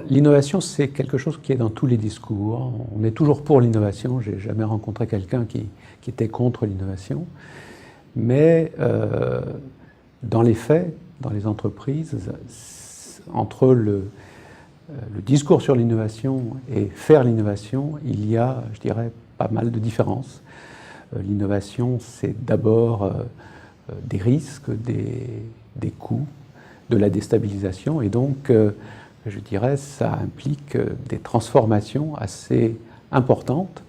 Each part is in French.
l'innovation, c'est quelque chose qui est dans tous les discours. On est toujours pour l'innovation. Je n'ai jamais rencontré quelqu'un qui était contre l'innovation. Mais dans les faits, dans les entreprises, entre le discours sur l'innovation et faire l'innovation, il y a, je dirais, pas mal de différences. L'innovation, c'est d'abord des risques, des coûts, de la déstabilisation, et donc, je dirais, ça implique des transformations assez importantes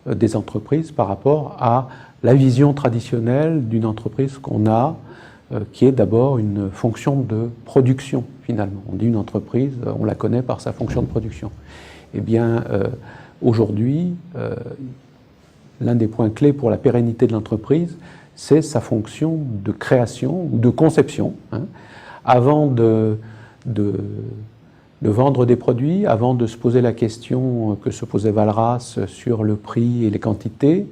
des entreprises par rapport à la vision traditionnelle d'une entreprise qu'on a, qui est d'abord une fonction de production, finalement. On dit une entreprise, on la connaît par sa fonction de production. Eh bien, aujourd'hui, l'un des points clés pour la pérennité de l'entreprise, c'est sa fonction de création ou de conception. Avant de vendre des produits, avant de se poser la question que se posait Walras sur le prix et les quantités,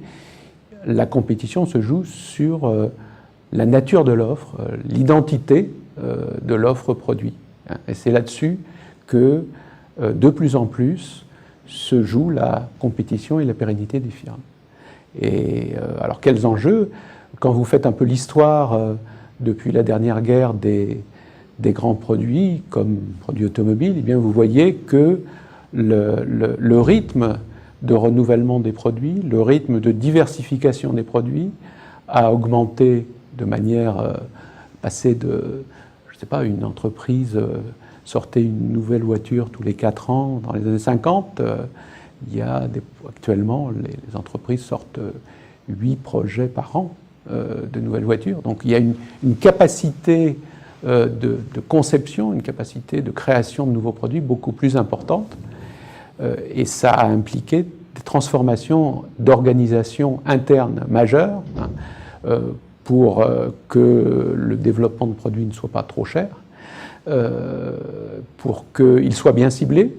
la compétition se joue sur la nature de l'offre, l'identité de l'offre produit. Et c'est là-dessus que, de plus en plus, se joue la compétition et la pérennité des firmes. Et alors, quels enjeux? Quand vous faites un peu l'histoire depuis la dernière guerre des grands produits, comme produits automobiles, eh bien vous voyez que le rythme de renouvellement des produits, le rythme de diversification des produits a augmenté de manière passée de, je ne sais pas, une entreprise sortait une nouvelle voiture tous les 4 ans dans les années 50. Il y a actuellement, les entreprises sortent 8 projets par an de nouvelles voitures. Donc il y a une capacité de conception, une capacité de création de nouveaux produits beaucoup plus importante. Et ça a impliqué des transformations d'organisation interne majeures pour que le développement de produits ne soit pas trop cher, pour qu'il soit bien ciblé,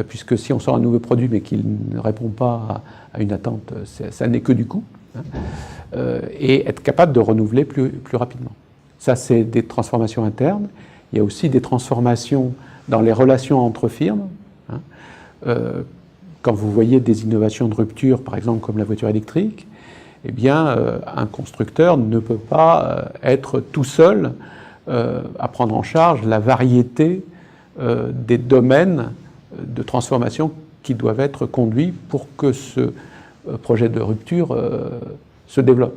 puisque si on sort un nouveau produit mais qu'il ne répond pas à une attente, ça n'est que du coût, et être capable de renouveler plus rapidement. Ça, c'est des transformations internes. Il y a aussi des transformations dans les relations entre firmes. Quand vous voyez des innovations de rupture, par exemple comme la voiture électrique, eh bien, un constructeur ne peut pas être tout seul à prendre en charge la variété des domaines de transformation qui doivent être conduits pour que ce projet de rupture se développe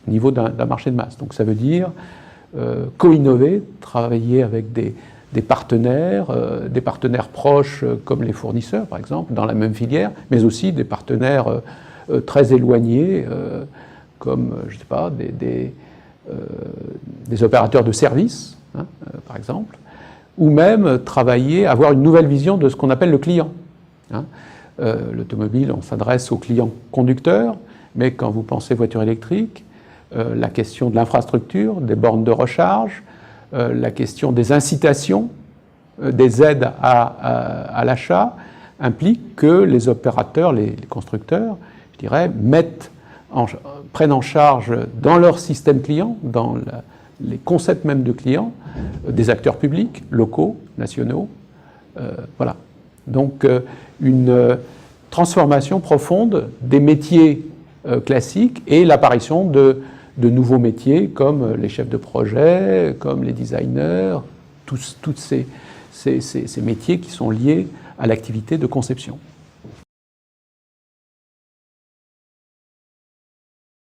au niveau d'un marché de masse. Donc ça veut dire co-innover, travailler avec des partenaires proches comme les fournisseurs, par exemple, dans la même filière, mais aussi des partenaires très éloignés, comme, je ne sais pas, des opérateurs de services, par exemple, ou même travailler, avoir une nouvelle vision de ce qu'on appelle le client. L'automobile, on s'adresse au client conducteur, mais quand vous pensez voiture électrique, la question de l'infrastructure, des bornes de recharge, la question des incitations, des aides à l'achat, implique que les opérateurs, les constructeurs, je dirais, prennent en charge dans leur système client, dans les concepts même de clients, des acteurs publics, locaux, nationaux. Voilà. Donc une transformation profonde des métiers classiques et l'apparition de nouveaux métiers comme les chefs de projet, comme les designers, tous ces métiers qui sont liés à l'activité de conception.